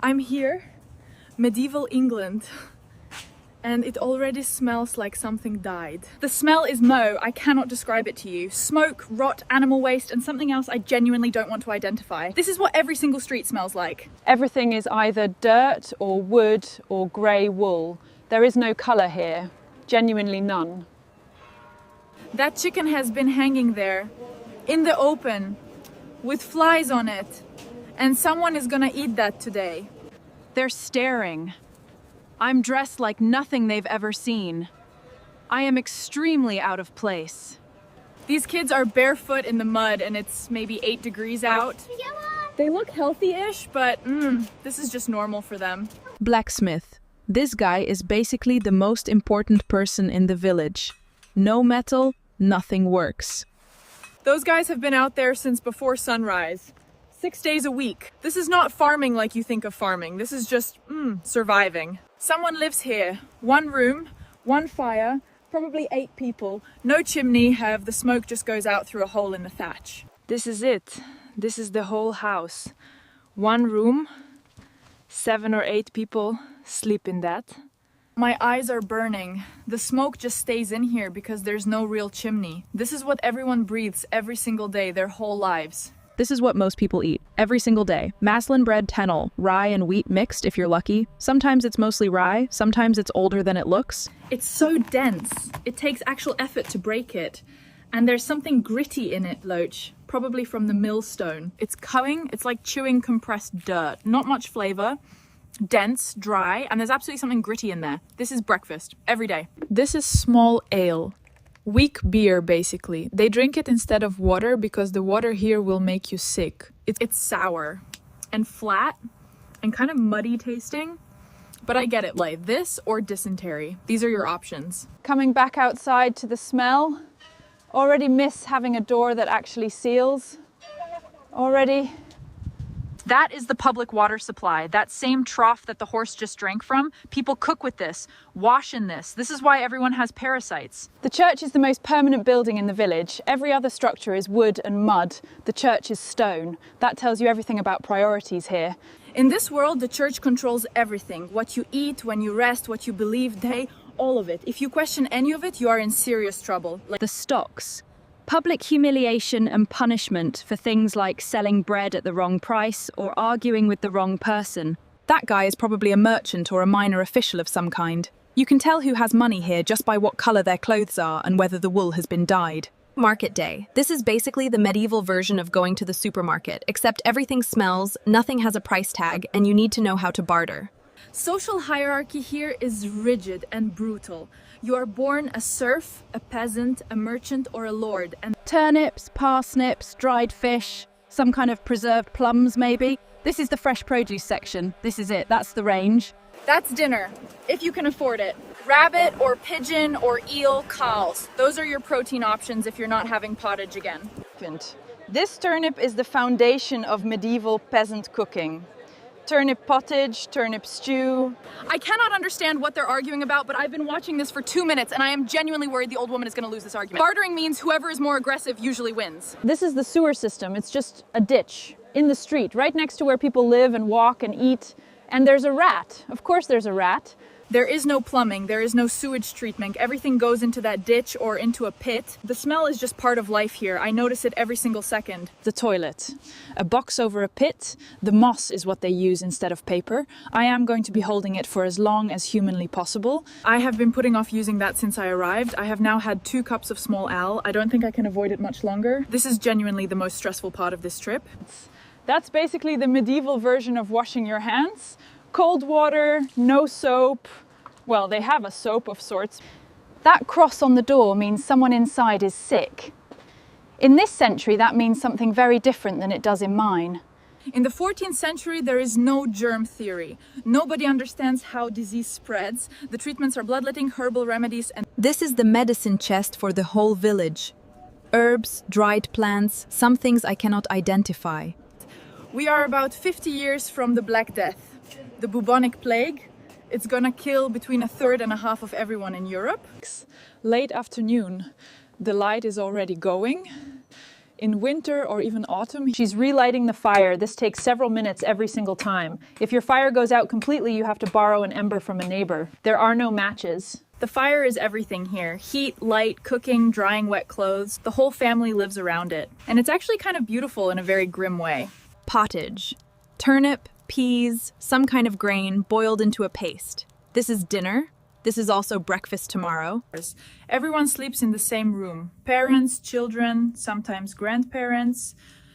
I'm here, medieval England, and it already smells like something died. The smell is I cannot describe it to you. Smoke, rot, animal waste, and something else I genuinely don't want to identify. This is what every single street smells like. Everything is either dirt or wood or grey wool. There is no colour here, genuinely none. That chicken has been hanging there, in the open, with flies on it, and someone is gonna eat that today. They're staring. I'm dressed like nothing they've ever seen. I am extremely out of place. These kids are barefoot in the mud and it's maybe 8 degrees out. They look healthy-ish, but this is just normal for them. Blacksmith. This guy is basically the most important person in the village. No metal, nothing works. Those guys have been out there since before sunrise. 6 days a week. This is not farming like you think of farming. This is just surviving. Someone lives here. 1 room, 1 fire, probably 8 people. No chimney, the smoke just goes out through a hole in the thatch. This is it. This is the whole house. 1 room, 7 or 8 people sleep in that. My eyes are burning. The smoke just stays in here because there's no real chimney. This is what everyone breathes every single day, their whole lives. This is what most people eat every single day. Maslin bread tennel, rye and wheat mixed if you're lucky. Sometimes it's mostly rye, sometimes it's older than it looks. It's so dense. It takes actual effort to break it. And there's something gritty in it, Loach, probably from the millstone. It's cutting, it's like chewing compressed dirt. Not much flavor, dense, dry, and there's absolutely something gritty in there. This is breakfast, every day. This is small ale. Weak beer, basically. They drink it instead of water because the water here will make you sick. It's sour and flat and kind of muddy tasting, but I get it, like this or dysentery. These are your options. Coming back outside to the smell. Already miss having a door that actually seals. Already. That is the public water supply, that same trough that the horse just drank from. People cook with this, wash in this. This is why everyone has parasites. The church is the most permanent building in the village. Every other structure is wood and mud. The church is stone. That tells you everything about priorities here. In this world, the church controls everything. What you eat, when you rest, what you believe, all of it. If you question any of it, you are in serious trouble. The stocks. Public humiliation and punishment for things like selling bread at the wrong price or arguing with the wrong person. That guy is probably a merchant or a minor official of some kind. You can tell who has money here just by what color their clothes are and whether the wool has been dyed. Market day. This is basically the medieval version of going to the supermarket, except everything smells, nothing has a price tag, and you need to know how to barter. Social hierarchy here is rigid and brutal. You are born a serf, a peasant, a merchant, or a lord. And turnips, parsnips, dried fish, some kind of preserved plums maybe. This is the fresh produce section. This is it, that's the range. That's dinner, if you can afford it. Rabbit or pigeon or eel, cows. Those are your protein options if you're not having pottage again. This turnip is the foundation of medieval peasant cooking. Turnip pottage, turnip stew. I cannot understand what they're arguing about, but I've been watching this for 2 minutes and I am genuinely worried the old woman is going to lose this argument. Bartering means whoever is more aggressive usually wins. This is the sewer system. It's just a ditch in the street, right next to where people live and walk and eat. And there's a rat. Of course there's a rat. There is no plumbing, there is no sewage treatment. Everything goes into that ditch or into a pit. The smell is just part of life here. I notice it every single second. The toilet. A box over a pit. The moss is what they use instead of paper. I am going to be holding it for as long as humanly possible. I have been putting off using that since I arrived. I have now had 2 cups of small ale. I don't think I can avoid it much longer. This is genuinely the most stressful part of this trip. That's basically the medieval version of washing your hands. Cold water, no soap. Well, they have a soap of sorts. That cross on the door means someone inside is sick. In this century, that means something very different than it does in mine. In the 14th century, there is no germ theory. Nobody understands how disease spreads. The treatments are bloodletting, herbal remedies, and This is the medicine chest for the whole village. Herbs, dried plants, some things I cannot identify. we are about 50 years from the Black Death. The bubonic plague, it's gonna kill between 1/3 and 1/2 of everyone in Europe. Late afternoon, the light is already going. In winter or even autumn, she's relighting the fire. This takes several minutes every single time. If your fire goes out completely, you have to borrow an ember from a neighbor. There are no matches. The fire is everything here. Heat, light, cooking, drying wet clothes. The whole family lives around it. And it's actually kind of beautiful in a very grim way. Pottage. Turnip, peas, some kind of grain boiled into a paste. This is dinner. This is also breakfast tomorrow. Everyone sleeps in the same room. Parents, children, sometimes grandparents.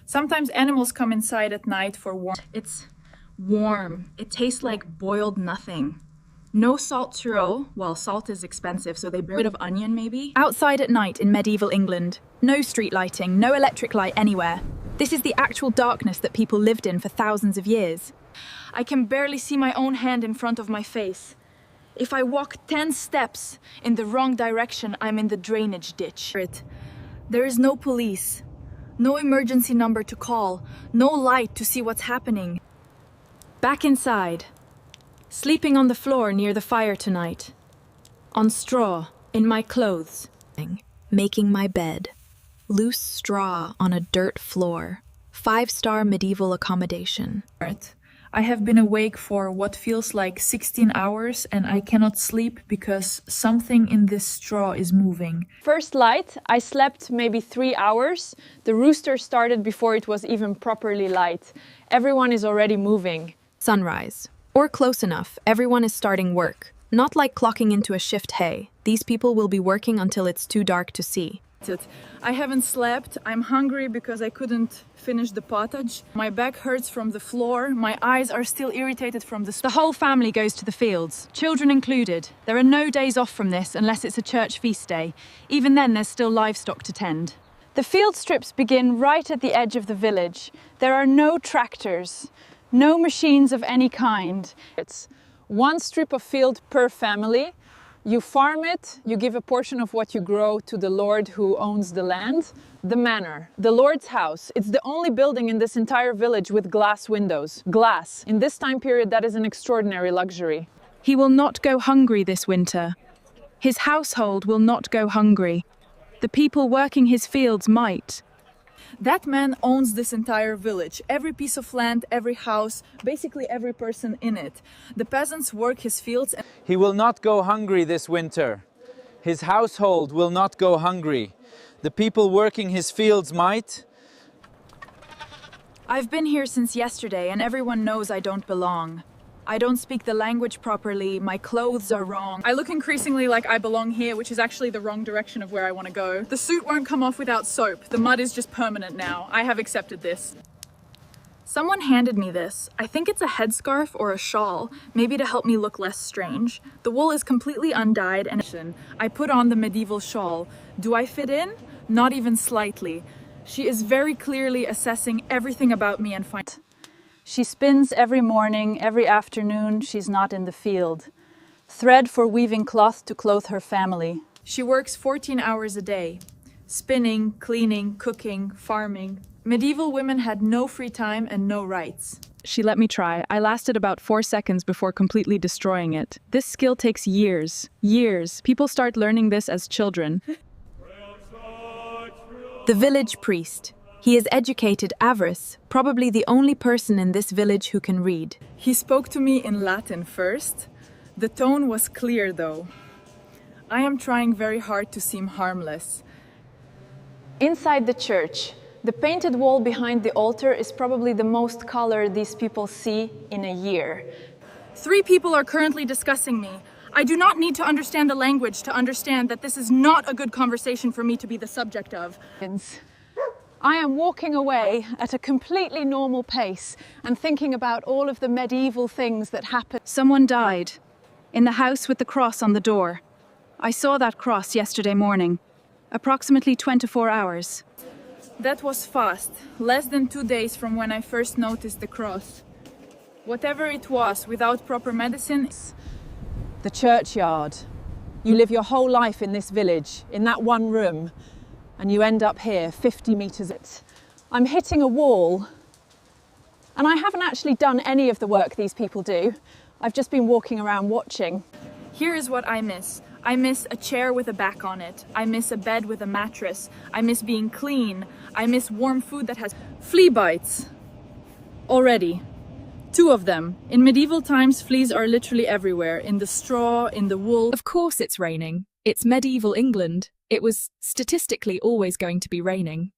Sometimes animals come inside at night for warmth. It's warm. It tastes like boiled nothing. No salt churro. Well, salt is expensive, so they bit of onion maybe. Outside at night in medieval England. No street lighting, no electric light anywhere. This is the actual darkness that people lived in for thousands of years. I can barely see my own hand in front of my face. If I walk 10 steps in the wrong direction, I'm in the drainage ditch. There is no police, no emergency number to call, no light to see what's happening. Back inside, sleeping on the floor near the fire tonight. On straw, in my clothes. Making my bed. Loose straw on a dirt floor. 5-star medieval accommodation. I have been awake for what feels like 16 hours and I cannot sleep because something in this straw is moving. First light, I slept maybe 3 hours. The rooster started before it was even properly light. Everyone is already moving. Sunrise. Or close enough, everyone is starting work. Not like clocking into a shift, hey. These people will be working until it's too dark to see. I haven't slept. I'm hungry because I couldn't finish the pottage. My back hurts from the floor. My eyes are still irritated from the The whole family goes to the fields, children included. There are no days off from this unless it's a church feast day. Even then, there's still livestock to tend. The field strips begin right at the edge of the village. There are no tractors, no machines of any kind. It's one strip of field per family. You farm it, you give a portion of what you grow to the Lord who owns the land. The manor, the Lord's house. It's the only building in this entire village with glass windows. Glass. In this time period, that is an extraordinary luxury. He will not go hungry this winter. His household will not go hungry. The people working his fields might. That man owns this entire village, every piece of land, every house, basically every person in it. The peasants work his fields. He will not go hungry this winter. His household will not go hungry. The people working his fields might. I've been here since yesterday and everyone knows I don't belong. I don't speak the language properly, my clothes are wrong. I look increasingly like I belong here, which is actually the wrong direction of where I want to go. The suit won't come off without soap. The mud is just permanent now. I have accepted this. Someone handed me this. I think it's a headscarf or a shawl, maybe to help me look less strange. The wool is completely undyed and I put on the medieval shawl. Do I fit in? Not even slightly. She is very clearly assessing everything about me and finds. She spins every morning, every afternoon. She's not in the field. Thread for weaving cloth to clothe her family. She works 14 hours a day. Spinning, cleaning, cooking, farming. Medieval women had no free time and no rights. She let me try. I lasted about 4 seconds before completely destroying it. This skill takes years. Years. People start learning this as children. The village priest. He is educated avarice, probably the only person in this village who can read. He spoke to me in Latin first. The tone was clear though. I am trying very hard to seem harmless. Inside the church, the painted wall behind the altar is probably the most color these people see in a year. 3 people are currently discussing me. I do not need to understand the language to understand that this is not a good conversation for me to be the subject of. I am walking away at a completely normal pace and thinking about all of the medieval things that happened. Someone died in the house with the cross on the door. I saw that cross yesterday morning, approximately 24 hours. That was fast, less than 2 days from when I first noticed the cross. Whatever it was, without proper medicine. The churchyard. You live your whole life in this village, in that one room, and you end up here, 50 meters. I'm hitting a wall, and I haven't actually done any of the work these people do. I've just been walking around watching. Here is what I miss. I miss a chair with a back on it. I miss a bed with a mattress. I miss being clean. I miss warm food that has Flea bites. Already. 2 of them. In medieval times, fleas are literally everywhere. In the straw, in the wool. Of course it's raining. It's medieval England. It was statistically always going to be raining.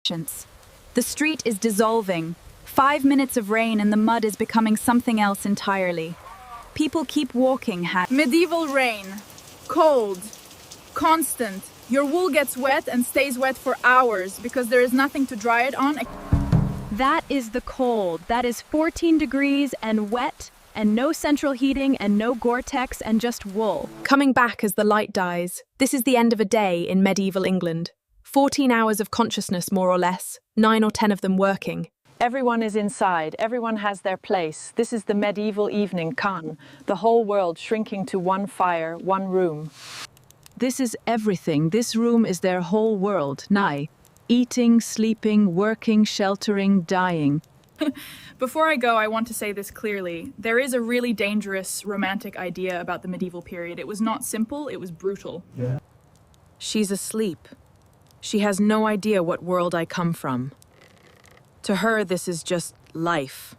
The street is dissolving. 5 minutes of rain and the mud is becoming something else entirely. People keep walking. medieval rain. Cold. Constant. Your wool gets wet and stays wet for hours because there is nothing to dry it on. That is the cold. That is 14 degrees and wet and no central heating and no Gore-Tex and just wool. Coming back as the light dies. This is the end of a day in medieval England. 14 hours of consciousness, more or less. 9 or 10 of them working. Everyone is inside. Everyone has their place. This is the medieval evening Khan. The whole world shrinking to one fire, one room. This is everything. This room is their whole world. Nigh. Eating, sleeping, working, sheltering, dying. Before I go, I want to say this clearly. There is a really dangerous romantic idea about the medieval period. It was not simple, it was brutal. She's asleep. She has no idea what world I come from. To her, this is just life.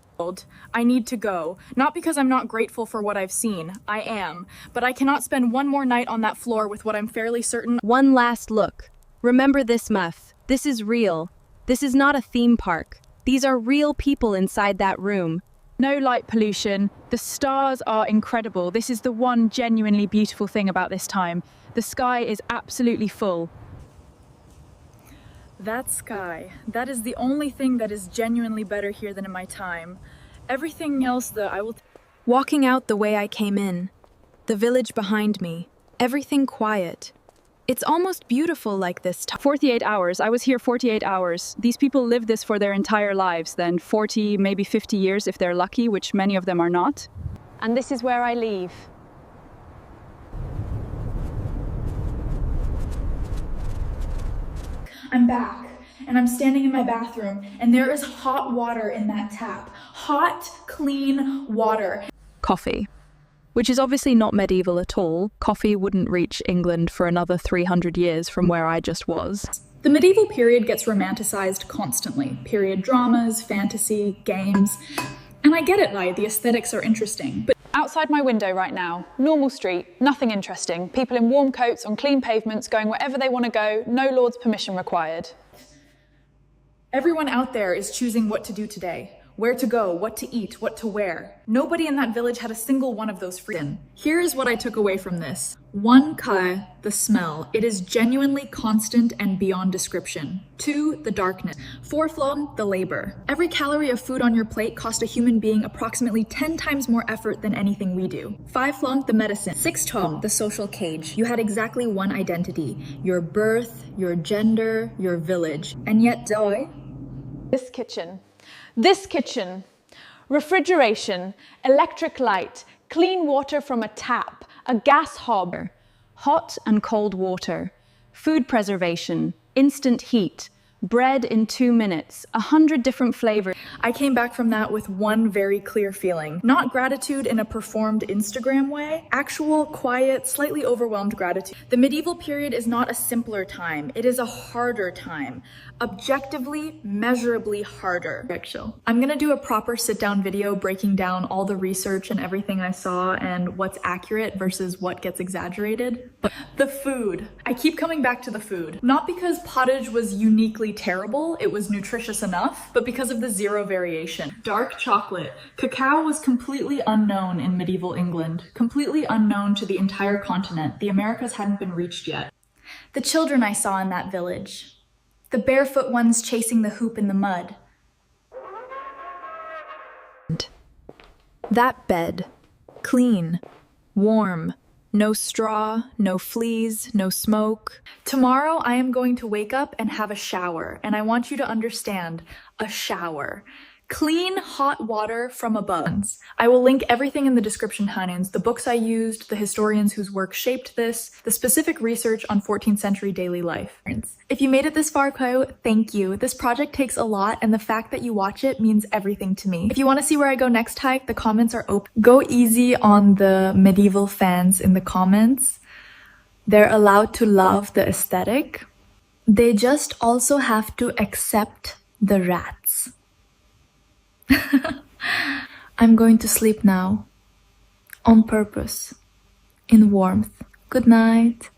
I need to go. Not because I'm not grateful for what I've seen. I am. But I cannot spend one more night on that floor with what I'm fairly certain. One last look. Remember this, Muff. This is real. This is not a theme park. These are real people inside that room. No light pollution. The stars are incredible. This is the one genuinely beautiful thing about this time. The sky is absolutely full. That sky. That is the only thing that is genuinely better here than in my time. Everything else, Walking out the way I came in. The village behind me. Everything quiet. It's almost beautiful like this time. 48 hours. I was here 48 hours. These people live this for their entire lives, then 40, maybe 50 years if they're lucky, which many of them are not. And this is where I leave. I'm back, and I'm standing in my bathroom, and there is hot water in that tap. Hot, clean water. Coffee. Which is obviously not medieval at all. Coffee wouldn't reach England for another 300 years from where I just was. The medieval period gets romanticized constantly. Period dramas, fantasy, games. And I get it, right? The aesthetics are interesting. But Outside my window right now, normal street, nothing interesting. People in warm coats on clean pavements going wherever they want to go, no lord's permission required. everyone out there is choosing what to do today. Where to go, what to eat, what to wear. Nobody in that village had a single one of those freedom. Here is what I took away from this. 1, the smell. It is genuinely constant and beyond description. 2, the darkness. 4, the labor. Every calorie of food on your plate cost a human being approximately 10 times more effort than anything we do. 5, the medicine. 6, the social cage. You had exactly one identity. Your birth, your gender, your village. And yet, This kitchen, refrigeration, electric light, clean water from a tap, a gas hob. Hot and cold water, food preservation, instant heat, bread in 2 minutes, 100 different flavors. I came back from that with one very clear feeling. Not gratitude in a performed Instagram way, actual, quiet, slightly overwhelmed gratitude. The medieval period is not a simpler time, it is a harder time. Objectively, measurably harder. I'm gonna do a proper sit-down video breaking down all the research and everything I saw and what's accurate versus what gets exaggerated. But the food. I keep coming back to the food. Not because pottage was uniquely terrible, it was nutritious enough, but because of the zero variation. Dark chocolate. Cacao was completely unknown in medieval England, completely unknown to the entire continent. The Americas hadn't been reached yet. The children I saw in that village. The barefoot ones chasing the hoop in the mud. That bed. Clean. Warm. No straw, no fleas, no smoke. Tomorrow I am going to wake up and have a shower, and I want you to understand, a shower. Clean hot water from above. I will link everything in the description, Hanins, the books I used, the historians whose work shaped this, the specific research on 14th century daily life. If you made it this far, Ko, thank you. This project takes a lot, and the fact that you watch it means everything to me. If you want to see where I go next hike, the comments are open. Go easy on the medieval fans in the comments. They're allowed to love the aesthetic. They just also have to accept the rats. I'm going to sleep now. On purpose. In warmth. Good night.